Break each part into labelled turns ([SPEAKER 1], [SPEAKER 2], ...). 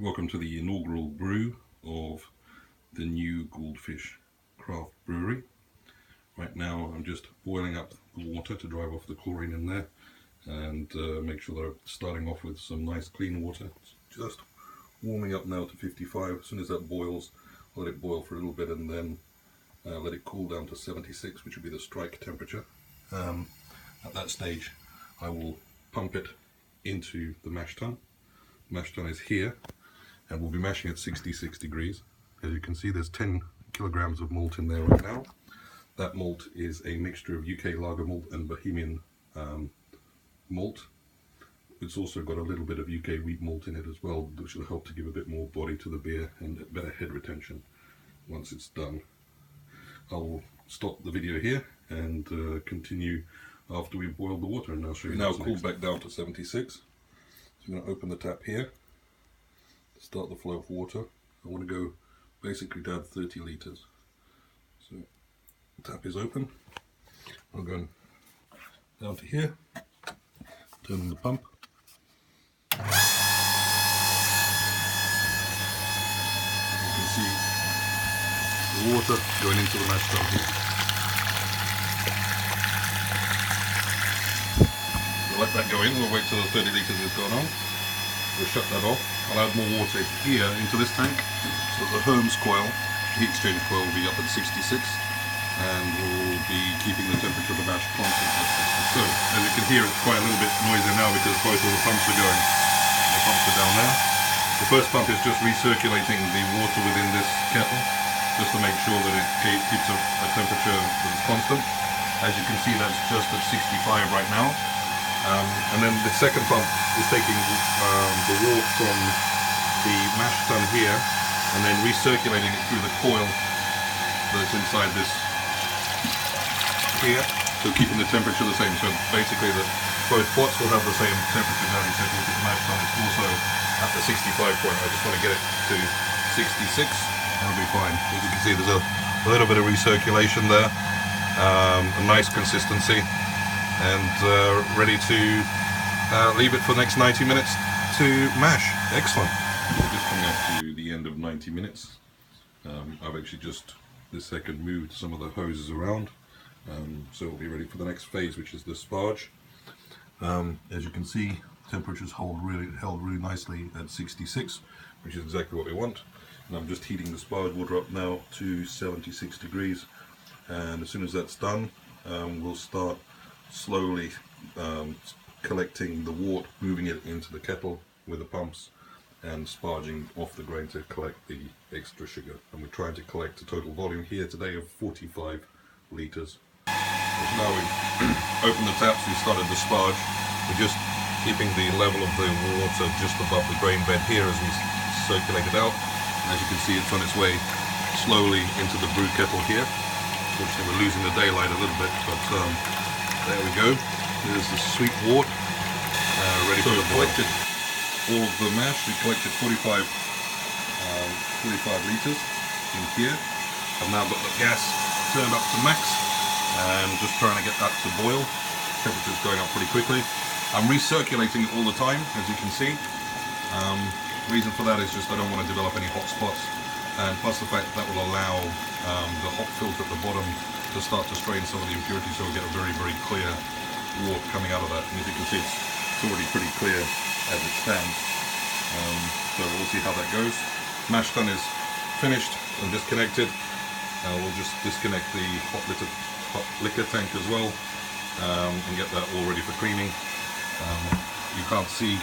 [SPEAKER 1] Welcome to the inaugural brew of the new Gouldfish craft brewery. Right now I'm just boiling up the water to drive off the chlorine in there and make sure they're starting off with some nice clean water. It's just warming up now to 55. As soon as that boils, let it boil for a little bit and then let it cool down to 76, which will be the strike temperature. At that stage I will pump it into the mash tun. The mash tun is here and we'll be mashing at 66 degrees. As you can see, there's 10 kilograms of malt in there right now. That malt is a mixture of UK lager malt and Bohemian malt. It's also got a little bit of UK wheat malt in it as well, which will help to give a bit more body to the beer and better head retention once it's done. I'll stop the video here and continue after we've boiled the water, and I'll show you. Now cooled back down to 76. So I'm going to open the tap here, start the flow of water. I want to go basically down 30 litres. So the tap is open. I'm going down to here, turn the pump. You can see the water going into the mash tun here. We'll let that go in. We'll wait till the 30 litres has gone on. We'll shut that off. I'll add more water here into this tank, so the Hermes coil, heat exchange coil, will be up at 66, and we'll be keeping the temperature of the mash constant at 60. So as you can hear, it's quite a little bit noisy now because both of the pumps are going. The pumps are down there. The first pump is just recirculating the water within this kettle, just to make sure that it keeps a temperature that is constant. As you can see, that's just at 65 right now. And then the second pump is taking the water from the mash tun here and then recirculating it through the coil that's inside this here, so keeping the temperature the same. So basically both pots will have the same temperature. Now you look at the mash tun, it's also at the 65 point. I just want to get it to 66 and it'll be fine. As you can see, there's a little bit of recirculation there, a nice consistency, and ready to leave it for the next 90 minutes to mash. Excellent. We're just coming up to the end of 90 minutes. I've actually just this second moved some of the hoses around, so we'll be ready for the next phase, which is the sparge. As you can see, temperatures held really nicely at 66, which is exactly what we want. And I'm just heating the sparge water up now to 76 degrees, and as soon as that's done, we'll start slowly collecting the wort, moving it into the kettle with the pumps and sparging off the grain to collect the extra sugar. And we're trying to collect a total volume here today of 45 litres. So now we've opened the taps, we started the sparge. We're just keeping the level of the water just above the grain bed here as we circulate it out. And as you can see, it's on its way slowly into the brew kettle here. Unfortunately, we're losing the daylight a little bit, but there we go. There's the sweet wort ready for the boil. All of the mash, we collected 45 litres in here. I've now got the gas turned up to max and just trying to get that to boil. Temperature's going up pretty quickly. I'm recirculating it all the time, as you can see. The reason for that is just I don't want to develop any hot spots, and plus the fact that will allow the hop filter at the bottom to start to strain some of the impurities, so we'll get a very, very clear wort coming out of that. And as you can see, it's already pretty clear as it stands. So we'll see how that goes. Mash tun is finished and disconnected. We'll just disconnect the hot liquor tank as well, and get that all ready for creaming. You can't see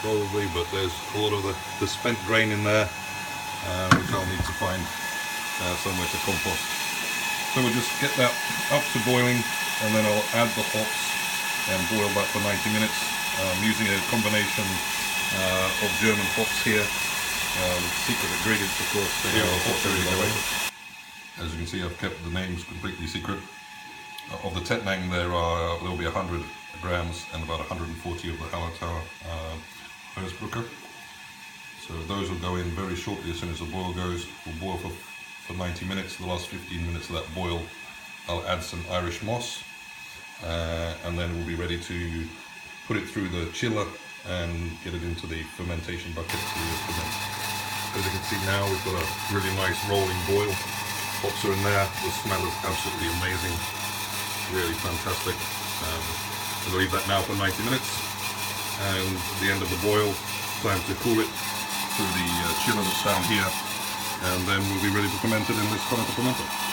[SPEAKER 1] probably, but there's a lot of the spent grain in there, which I'll need to find somewhere to compost. So we'll just get that up to boiling, and then I'll add the hops and boil that for 90 minutes. Using a combination of German hops here. Secret ingredients, of course. Here are the hops going. As you can see, I've kept the names completely secret. Of the Tettnang, there will be 100 grams and about 140 of the Hallertauer Hersbrucker. So those will go in very shortly as soon as the boil goes. We'll boil for 90 minutes. The last 15 minutes of that boil, I'll add some Irish moss, and then we'll be ready to put it through the chiller and get it into the fermentation bucket to ferment. as you can see now, we've got a really nice rolling boil. Hops are in there. The smell is absolutely amazing. Really fantastic. We'll leave that now for 90 minutes. And at the end of the boil, time to cool it through the chiller that's down here. And then we'll be ready to ferment it in this fermenter.